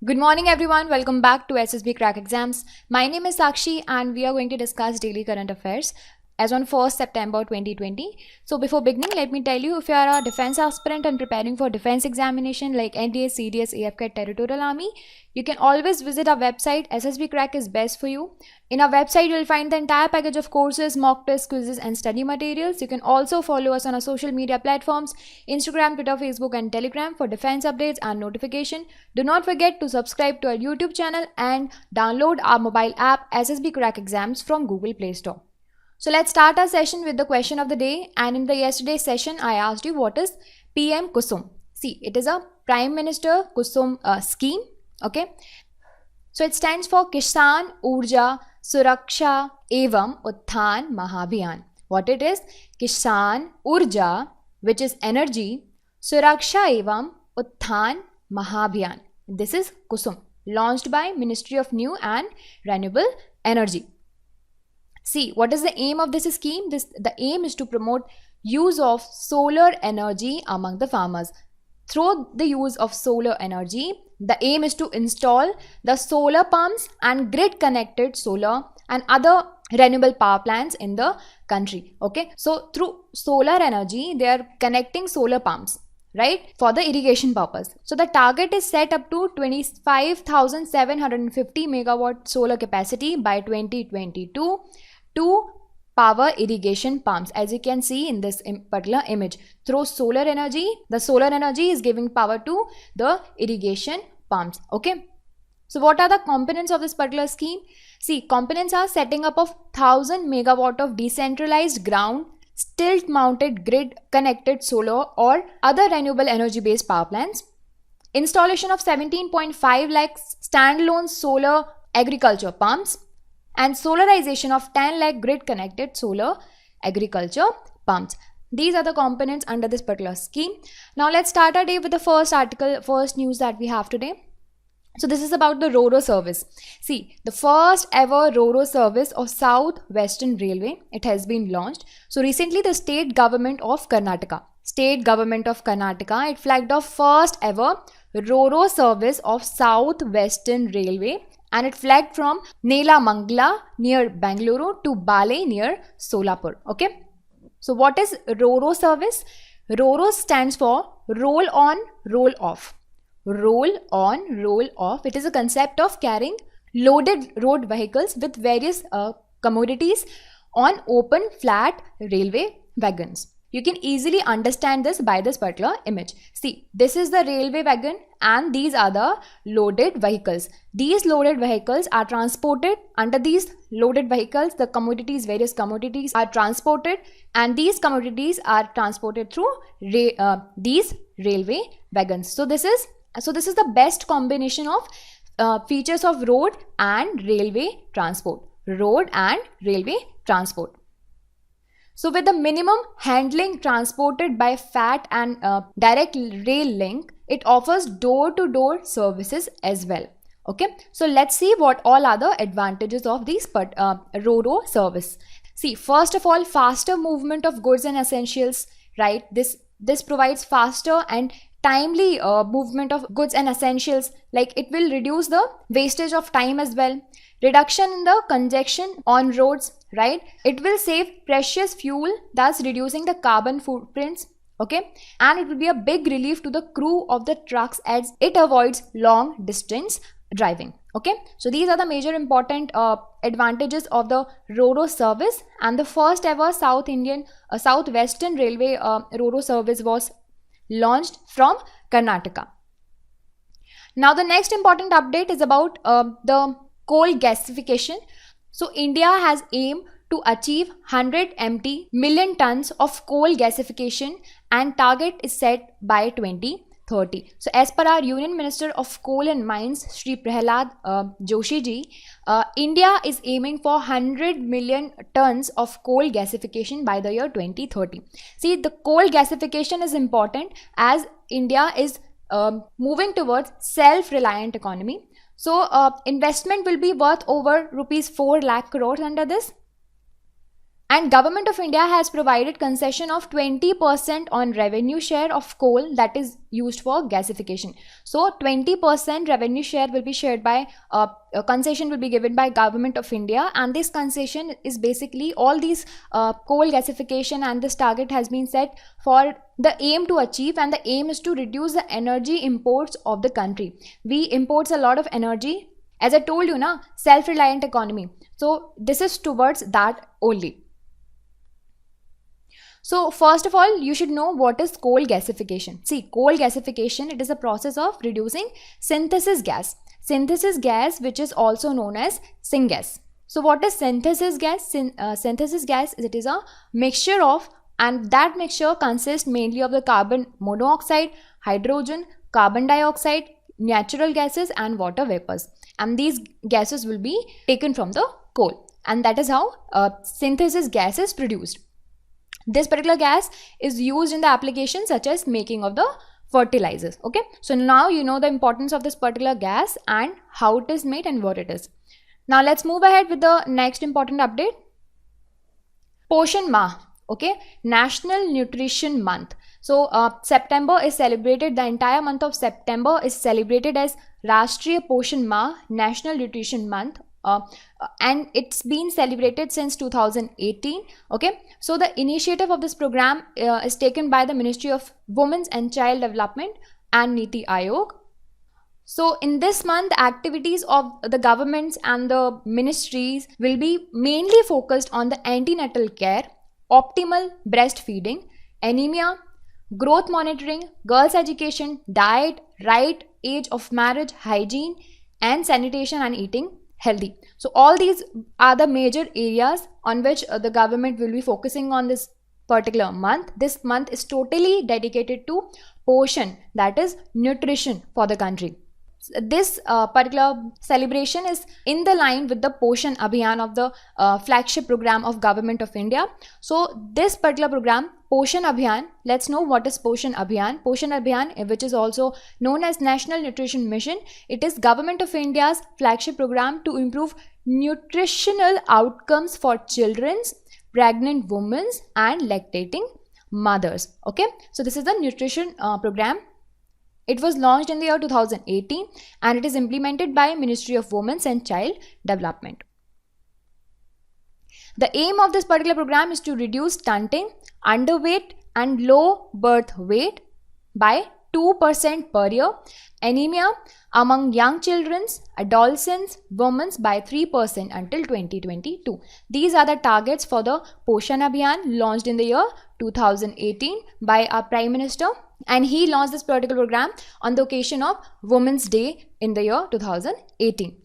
Good morning, everyone. Welcome back to SSB Crack Exams. My name is Sakshi, and we are going to discuss daily current affairs as on 1st September 2020. So, before beginning, let me tell you, if you are a defense aspirant and preparing for defense examination like NDA, CDS, AFCAT, Territorial Army, you can always visit our website. SSB Crack is best for you. In our website, you will find the entire package of courses, mock tests, quizzes, and study materials. You can also follow us on our social media platforms Instagram, Twitter, Facebook, and Telegram for defense updates and notification. Do not forget to subscribe to our YouTube channel and download our mobile app SSB Crack Exams from Google Play Store. So let's start our session with the question of the day. And in the yesterday's session, I asked you what is PM Kusum. See, it is a Prime Minister Kusum scheme. Okay. So it stands for Kisan Urja Suraksha Evam Utthan Mahabhiyan. What it is? Kisan Urja, which is energy, Suraksha Evam Utthan Mahabhiyan. This is Kusum, launched by Ministry of New and Renewable Energy. See, what is the aim of this scheme? The aim is to promote use of solar energy among the farmers. Through the use of solar energy, the aim is to install the solar pumps and grid connected solar and other renewable power plants in the country. Okay, so through solar energy, they are connecting solar pumps, right, for the irrigation purpose. So the target is set up to 25,750 megawatt solar capacity by 2022 to power irrigation pumps. As you can see in this particular image, through solar energy, the solar energy is giving power to the irrigation pumps. Okay, so what are the components of this particular scheme? See, components are setting up of 1000 megawatt of decentralized ground stilt mounted grid connected solar or other renewable energy based power plants, installation of 17.5 lakh standalone solar agriculture pumps, and solarization of 10 lakh grid connected solar agriculture pumps. These are the components under this particular scheme. Now let's start our day with the first news that we have today. So this is about the RoRo service. See, the first ever RoRo service of South Western Railway, it has been launched. So recently the state government of Karnataka, it flagged off first ever RoRo service of South Western Railway, and it flagged from Nelamangala near Bangalore to Bale near Solapur. Okay. So what is RoRo service? RoRo stands for roll on, roll off. Roll on, roll off. It is a concept of carrying loaded road vehicles with various commodities on open flat railway wagons. You can easily understand this by this particular image. See, this is the railway wagon and these are the loaded vehicles. These loaded vehicles are transported. Under these loaded vehicles, the commodities, various commodities are transported, and these commodities are transported through these railway wagons. So this is the best combination of features of road and railway transport. Road and railway transport. So with the minimum handling transported by FAT and direct rail link, it offers door-to-door services as well. Okay, so let's see what all are the advantages of these RoRo service. See, first of all, faster movement of goods and essentials, right? This provides faster and timely movement of goods and essentials. Like, it will reduce the wastage of time as well. Reduction in the congestion on roads, right? It will save precious fuel, thus reducing the carbon footprints. Okay, and it will be a big relief to the crew of the trucks as it avoids long distance driving. Okay, so these are the major important advantages of the RoRo service, and the first ever Southwestern Railway RoRo service was launched from Karnataka. Now the next important update is about the coal gasification. So India has aimed to achieve 100 million tons of coal gasification, and target is set by 2030. So as per our Union Minister of Coal and Mines, Shri Prahlad Joshi ji, India is aiming for 100 million tons of coal gasification by the year 2030. See, the coal gasification is important as India is moving towards self-reliant economy. So investment will be worth over rupees 4 lakh crores under this. And Government of India has provided concession of 20% on revenue share of coal that is used for gasification. So 20% revenue share will be shared by, a concession will be given by Government of India, and this concession is basically all these coal gasification, and this target has been set for the aim to achieve, and the aim is to reduce the energy imports of the country. We imports a lot of energy, as I told you na, self-reliant economy. So this is towards that only. So first of all, you should know what is coal gasification. See, coal gasification, it is a process of reducing synthesis gas. Synthesis gas, which is also known as syngas. So what is synthesis gas? Synthesis gas, it is a mixture of, and that mixture consists mainly of the carbon monoxide, hydrogen, carbon dioxide, natural gases and water vapors. And these gases will be taken from the coal. And that is how synthesis gas is produced. This particular gas is used in the applications such as making of the fertilizers. Okay, so now you know the importance of this particular gas and how it is made and what it is. Now let's move ahead with the next important update. Poshan Mah, okay, National Nutrition Month. So September is celebrated, the entire month of September is celebrated as Rashtriya Poshan Mah, National Nutrition Month. And it's been celebrated since 2018. Okay, so the initiative of this program is taken by the Ministry of Women's and Child Development and Niti Aayog. So in this month, activities of the governments and the ministries will be mainly focused on the antenatal care, optimal breastfeeding, anemia, growth monitoring, girls' education, diet, right age of marriage, hygiene, and sanitation and eating healthy. So all these are the major areas on which the government will be focusing on this particular month. This month is totally dedicated to Poshan, that is nutrition for the country. This particular celebration is in the line with the Poshan Abhiyan of the flagship program of Government of India. So this particular program, Poshan Abhiyan, let's know what is Poshan Abhiyan. Poshan Abhiyan, which is also known as National Nutrition Mission, it is Government of India's flagship program to improve nutritional outcomes for children, pregnant women and lactating mothers. Okay, so this is the nutrition program. It was launched in the year 2018 and it is implemented by Ministry of Women's and Child Development. The aim of this particular program is to reduce stunting, underweight and low birth weight by 2% per year, anemia among young children, adolescents, women by 3% until 2022. These are the targets for the Poshan Abhiyan launched in the year 2018 by our Prime Minister, and he launched this particular program on the occasion of Women's Day in the year 2018.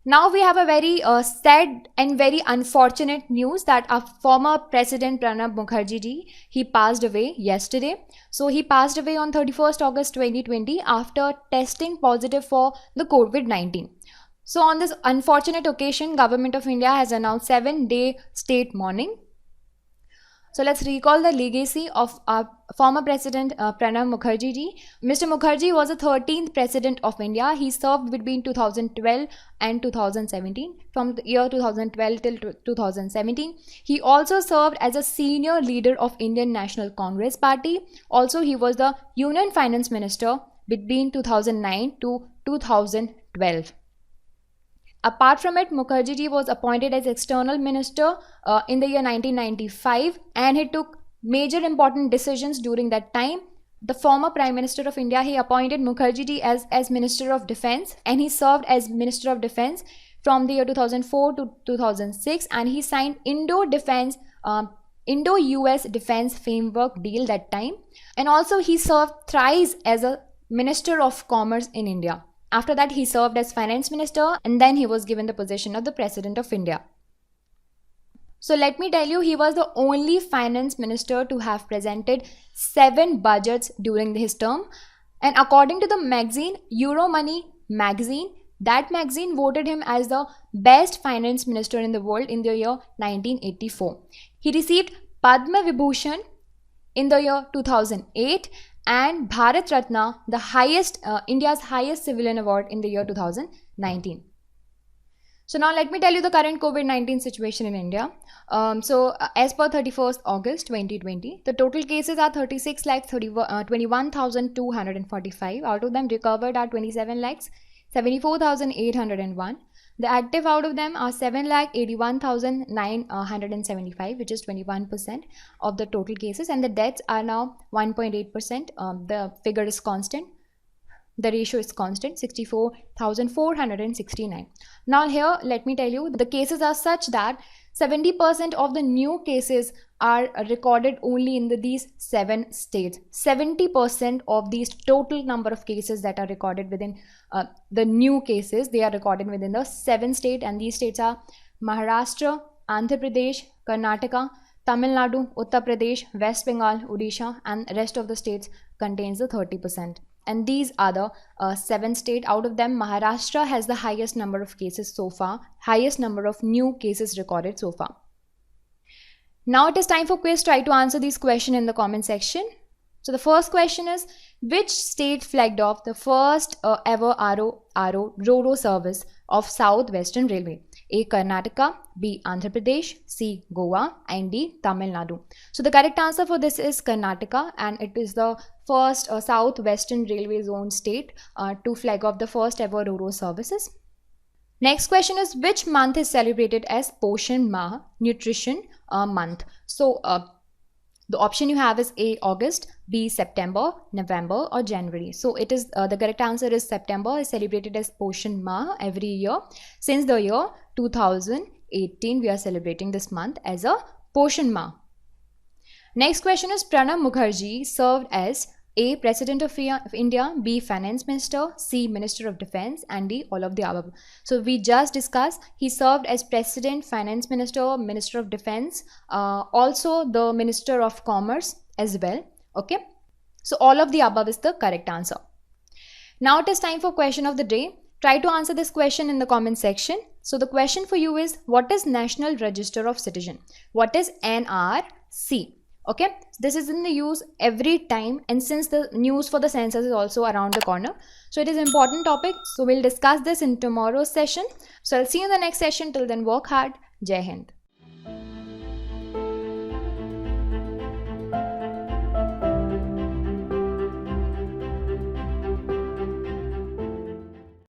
Now we have a very sad and very unfortunate news that our former President Pranab Mukherjee ji, he passed away yesterday. So he passed away on 31st August 2020 after testing positive for the COVID-19. So on this unfortunate occasion, Government of India has announced 7-day state mourning. So let's recall the legacy of our former President Pranab Mukherjee ji. Mr. Mukherjee was the 13th President of India. He served between 2012 and 2017. From the year 2012 till 2017. He also served as a senior leader of Indian National Congress Party. Also, he was the Union Finance Minister between 2009 to 2012. Apart from it, Mukherjee ji was appointed as External Minister in the year 1995 and he took major important decisions during that time. The former Prime Minister of India, he appointed Mukherjee ji as Minister of Defence and he served as Minister of Defence from the year 2004 to 2006 and he signed Indo-US Defence Framework Deal that time, and also he served thrice as a Minister of Commerce in India. After that, he served as Finance Minister and then he was given the position of the President of India. So let me tell you, he was the only Finance Minister to have presented 7 budgets during his term. And according to the magazine, Euromoney magazine, that magazine voted him as the best Finance Minister in the world in the year 1984. He received Padma Vibhushan in the year 2008 and Bharat Ratna, the highest India's highest civilian award, in the year 2019. So now let me tell you the current COVID-19 situation in India. As per 31st August 2020, the total cases are 36,21,245. Out of them, recovered are 27,74,801. The active out of them are 7,81,975, which is 21% of the total cases, and the deaths are now 1.8%. The figure is constant. The ratio is constant, 64,469. Now here, let me tell you, the cases are such that 70% of the new cases are recorded only in these 7 states. 70% of these total number of cases that are recorded within the new cases, they are recorded within the 7 states, and these states are Maharashtra, Andhra Pradesh, Karnataka, Tamil Nadu, Uttar Pradesh, West Bengal, Odisha, and rest of the states contains the 30%. And these are the 7 states. Out of them, Maharashtra has the highest number of cases so far, highest number of new cases recorded so far. Now it is time for quiz. Try to answer these questions in the comment section. So the first question is, which state flagged off the first ever RO service of South Western Railway? A. Karnataka, B. Andhra Pradesh, C. Goa, and D. Tamil Nadu. So the correct answer for this is Karnataka, and it is the first South Western Railway Zone state to flag off the first ever RO services. Next question is, which month is celebrated as Poshan Mah, Nutrition Month? So the option you have is A. August, B. September, November, or January. So it is the correct answer is September is celebrated as Poshan Mah every year. Since the year 2018, we are celebrating this month as a Poshan Mah. Next question is, Pranab Mukherjee served as A. President of India, B. Finance Minister, C. Minister of Defense, and D. all of the above. So we just discussed he served as President, Finance Minister, Minister of Defense, also the Minister of Commerce as well. Okay, so all of the above is the correct answer. Now it is time for question of the day. Try to answer this question in the comment section. So the question for you is, what is National Register of Citizen? What is NRC? Okay, this is in the use every time, and since the news for the census is also around the corner, so it is an important topic. So we'll discuss this in tomorrow's session. So I'll see you in the next session. Till then, work hard. Jai Hind.